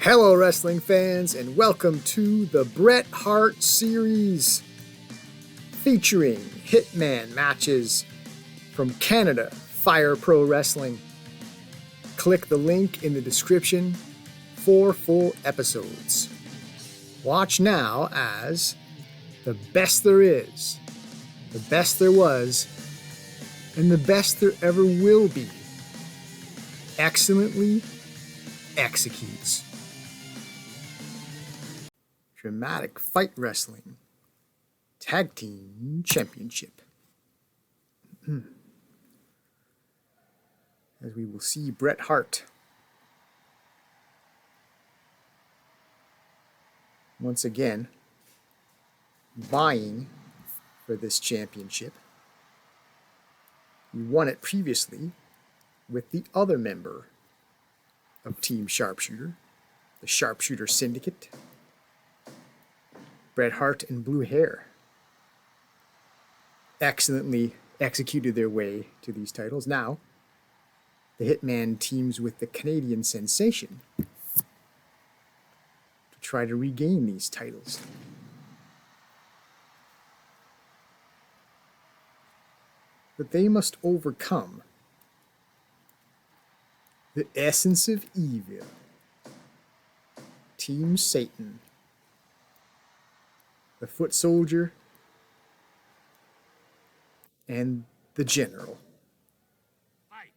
Hello, wrestling fans, and welcome to the Bret Hart series featuring Hitman matches from Canada Fire Pro Wrestling. Click the link in the description for full episodes. Watch now as the best there is, the best there was, and the best there ever will be excellently executes. Dramatic Fight Wrestling Tag Team Championship. As we will see Bret Hart once again vying for this championship. He won it previously with the other member of Team Sharpshooter, the Sharpshooter Syndicate. Bret Hart and Blue Hair excellently executed their way to these titles. Now, the Hitman teams with the Canadian Sensation to try to regain these titles. But they must overcome the essence of evil, Team Satan, the Foot Soldier, and the General. Fight.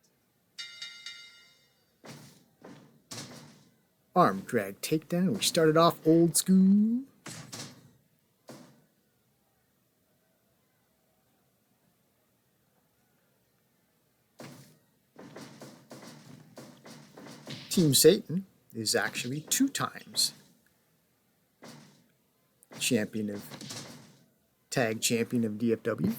Arm drag takedown. We started off old school. Team Satan is actually 2 times tag champion of DFW.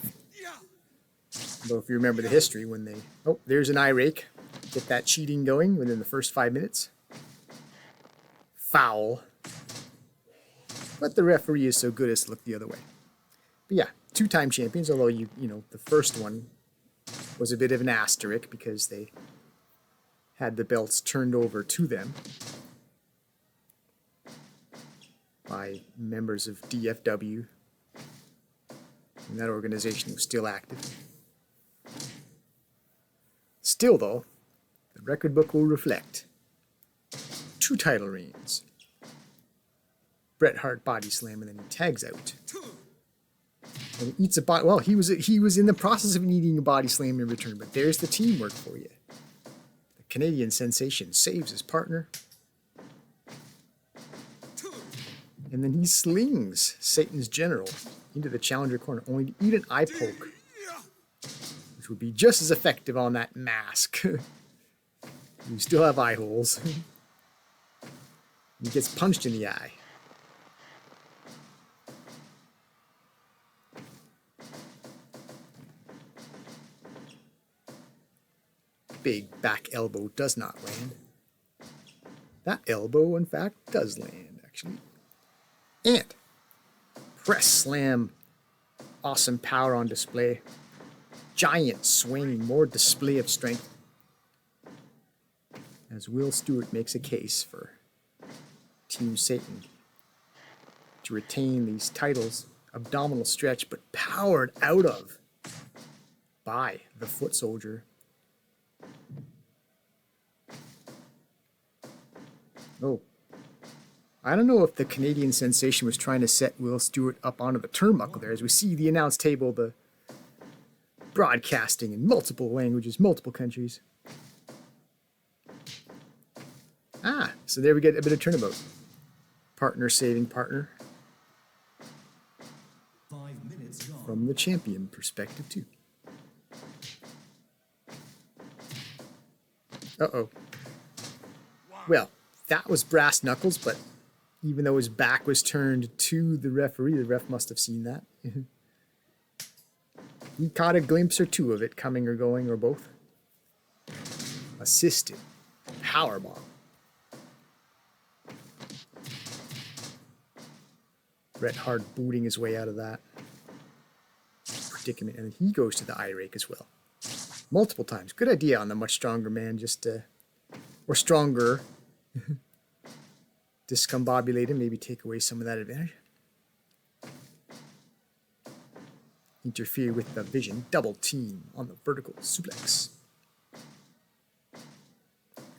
Though if you remember the history, when they... Oh, there's an eye rake. Get that cheating going within the first 5 minutes. Foul. But the referee is so good as to look the other way. But yeah, 2-time champions, although you know, the first one was a bit of an asterisk because they had the belts turned over to them by members of DFW, and that organization was still active. Still, though, the record book will reflect 2 title reigns. Bret Hart body slam, and then he tags out. And he eats a body. Well, he was in the process of eating a body slam in return, but there's the teamwork for you. The Canadian Sensation saves his partner. And then he slings Satan's General into the challenger corner, only to eat an eye poke, which would be just as effective on that mask. You still have eye holes. He gets punched in the eye. Big back elbow does not land. That elbow, in fact, does land, actually. And press slam, awesome power on display. Giant swing, more display of strength. As Will Stewart makes a case for Team Satan to retain these titles, abdominal stretch, but powered out of by the Foot Soldier. Oh. I don't know if the Canadian Sensation was trying to set Will Stewart up onto the turnbuckle there. As we see the announce table, the broadcasting in multiple languages, multiple countries. Ah, so there we get a bit of turnabout. Partner saving partner. 5 minutes gone. From the champion perspective, too. Uh-oh. Well, that was brass knuckles, but even though his back was turned to the referee, the ref must have seen that. He caught a glimpse or 2 of it, coming or going, or both. Assisted. Powerbomb. Bret Hart booting his way out of that predicament. And he goes to the eye rake as well. Multiple times. Good idea on the much stronger man, or stronger. discombobulate him, maybe take away some of that advantage. Interfere with the vision. Double team on the vertical suplex.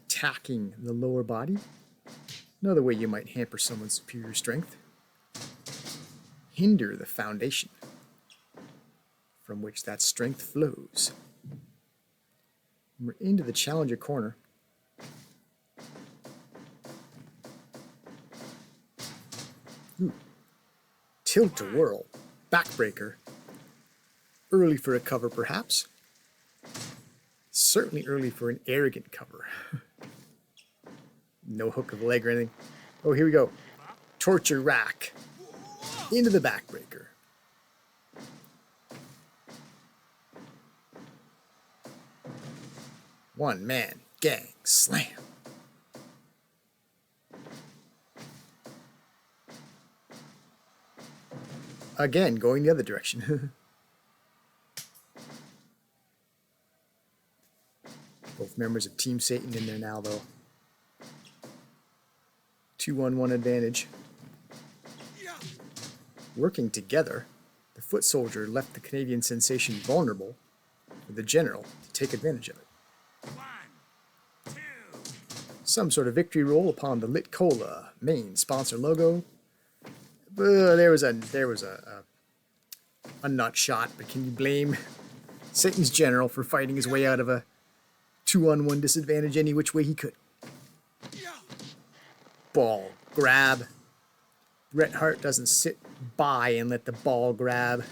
Attacking the lower body. Another way you might hamper someone's superior strength. Hinder the foundation from which that strength flows. We're into the challenger corner. Ooh. Tilt-a-whirl. Backbreaker. Early for a cover, perhaps. Certainly early for an arrogant cover. No hook of the leg or anything. Oh, here we go. Torture rack. Into the backbreaker. One man gang slam. Again, going the other direction. Both members of Team Satan in there now, though. 2-on-1 advantage. Working together, the foot soldier left the Canadian sensation vulnerable for the general to take advantage of it. Some sort of victory roll upon the Lit Cola main sponsor logo. There was a nut shot, but can you blame Satan's general for fighting his way out of a 2-on-1 disadvantage any which way he could? Ball grab. Bret Hart doesn't sit by and let the ball grab.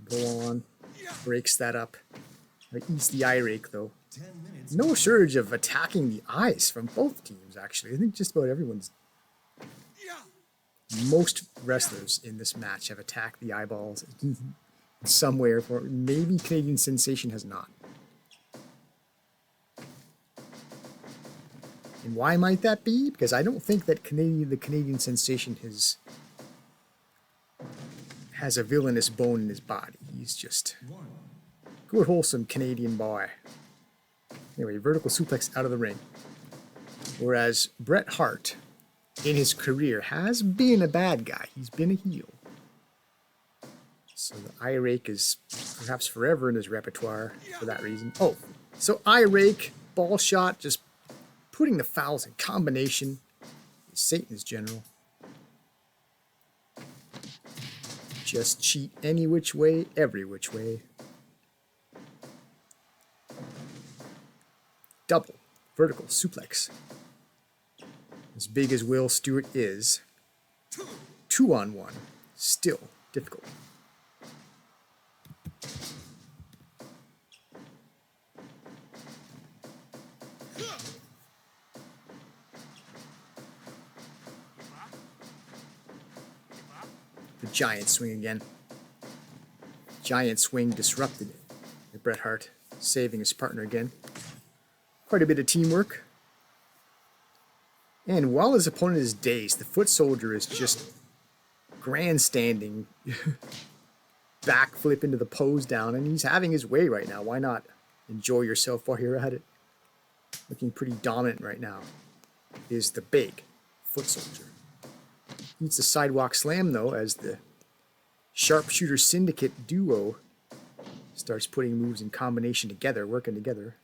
Go on. Breaks that up. Eats the eye rake, though. No surge of attacking the eyes from both teams, actually. I think just about everyone's... Most wrestlers in this match have attacked the eyeballs in some way or form. Maybe Canadian Sensation has not. And why might that be? Because I don't think that the Canadian Sensation has a villainous bone in his body. He's just a good, wholesome Canadian boy. Anyway, vertical suplex out of the ring. Whereas Bret Hart, in his career, has been a bad guy. He's been a heel. So the eye rake is perhaps forever in his repertoire for that reason. Oh, so eye rake, ball shot, just putting the fouls in combination is Satan's general. Just cheat any which way, every which way. Double vertical suplex. As big as Will Stewart is, 2-on-1, still difficult. The giant swing again. Giant swing disrupted by Bret Hart, saving his partner again. Quite a bit of teamwork. And while his opponent is dazed, the foot soldier is just grandstanding, backflip into the pose down, and he's having his way right now. Why not enjoy yourself while you're at it? Looking pretty dominant right now is the big foot soldier. Eats a sidewalk slam, though, as the sharpshooter syndicate duo starts putting moves in combination together, working together.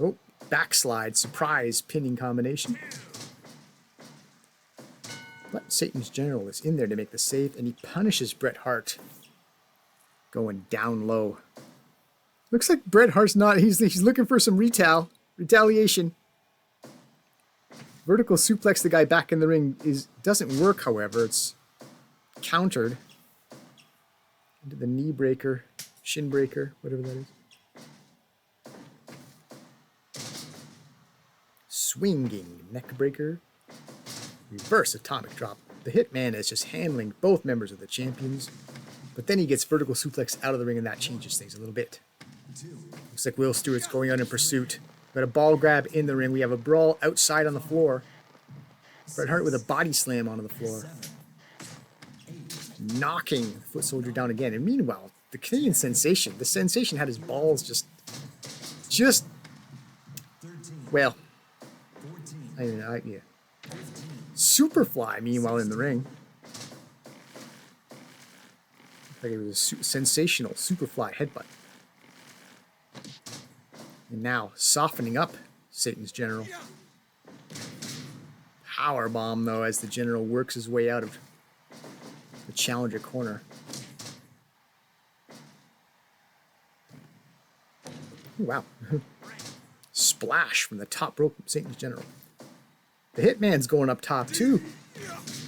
Oh, backslide, surprise, pinning combination. But Satan's general is in there to make the save, and he punishes Bret Hart, going down low. Looks like Bret Hart's not, he's looking for some retaliation. Vertical suplex the guy back in the ring doesn't work, however. It's countered into the knee breaker, shin breaker, whatever that is. Swinging neck breaker. Reverse atomic drop. The Hitman is just handling both members of the champions, but then he gets vertical suplex out of the ring, and that changes things a little bit. Looks like Will Stewart's going on in pursuit. Got a ball grab in the ring. We have a brawl outside on the floor. Bret Hart with a body slam onto the floor. Knocking the foot soldier down again. And meanwhile, the Canadian Sensation, the Sensation had his balls just Well, yeah. Superfly, meanwhile, in the ring. Like it was a sensational Superfly headbutt. And now, softening up Satan's General. Power bomb, though, as the General works his way out of the challenger corner. Ooh, wow. Splash from the top rope from Satan's General. The Hitman's going up top, too.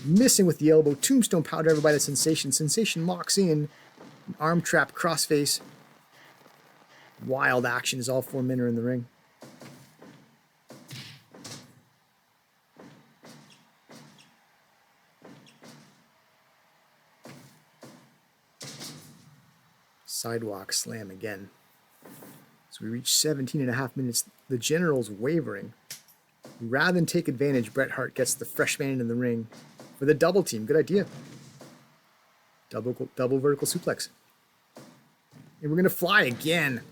Missing with the elbow. Tombstone power driver by the Sensation. Sensation locks in. An arm trap, crossface. Wild action as all 4 men are in the ring. Sidewalk slam again. So we reach 17.5 minutes. The General's wavering. Rather than take advantage, Bret Hart gets the fresh man in the ring for the double team. Good idea. Double vertical suplex. And we're going to fly again.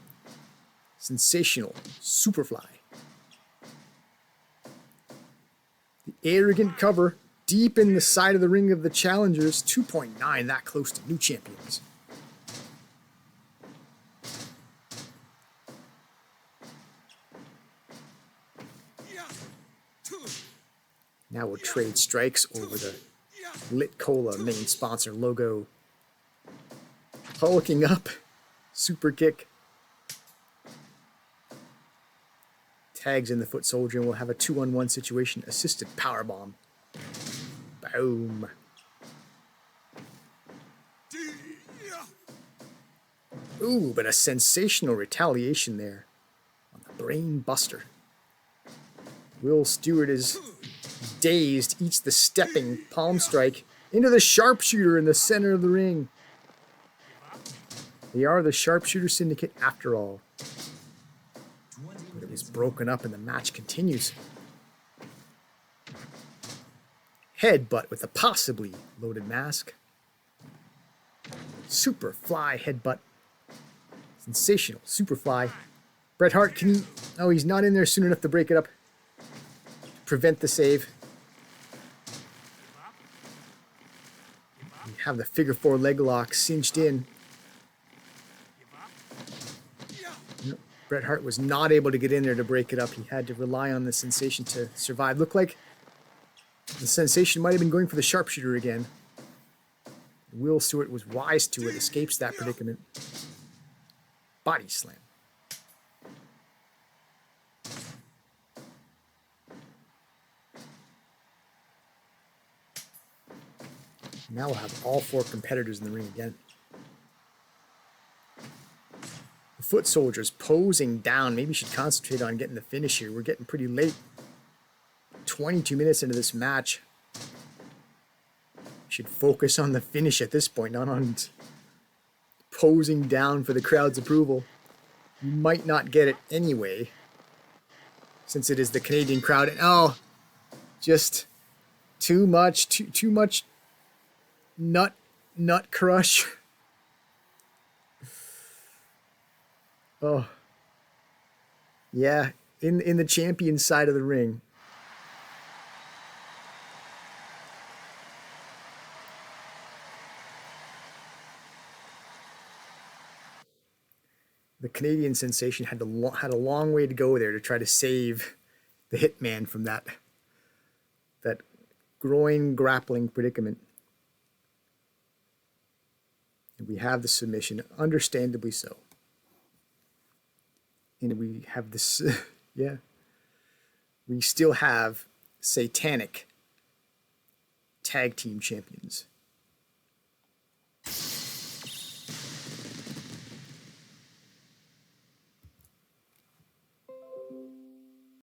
Sensational Superfly. The arrogant cover deep in the side of the ring of the challengers. 2.9, that close to new champions. Now we'll trade strikes over the Lit Cola main sponsor logo. Hulking up. Super kick. Tags in the foot soldier and we'll have a 2-on-1 situation. Assisted powerbomb. Boom. Ooh, but a sensational retaliation there on the Brain Buster. Will Stewart is dazed, eats the stepping palm strike into the sharpshooter in the center of the ring. They are the Sharpshooter Syndicate after all. But it was broken up and the match continues. Headbutt with a possibly loaded mask. Superfly headbutt. Sensational Superfly. Bret Hart, can he... Oh, he's not in there soon enough to break it up. Prevent the save. We have the figure 4 leg lock cinched in. Bret Hart was not able to get in there to break it up. He had to rely on the Sensation to survive. Looked like the Sensation might have been going for the sharpshooter again. Will Stewart was wise to it, escapes that predicament. Body slam. Now we'll have all 4 competitors in the ring again. The foot soldiers posing down. Maybe should concentrate on getting the finish here. We're getting pretty late. 22 minutes into this match. Should focus on the finish at this point, not on posing down for the crowd's approval. You might not get it anyway, since it is the Canadian crowd. And oh, just too much nut crush. Oh, yeah, in the champion side of the ring. The Canadian Sensation had a long way to go there to try to save the Hitman from that groin grappling predicament. And we have the submission, understandably so. And we have this, yeah. We still have Satanic tag team champions.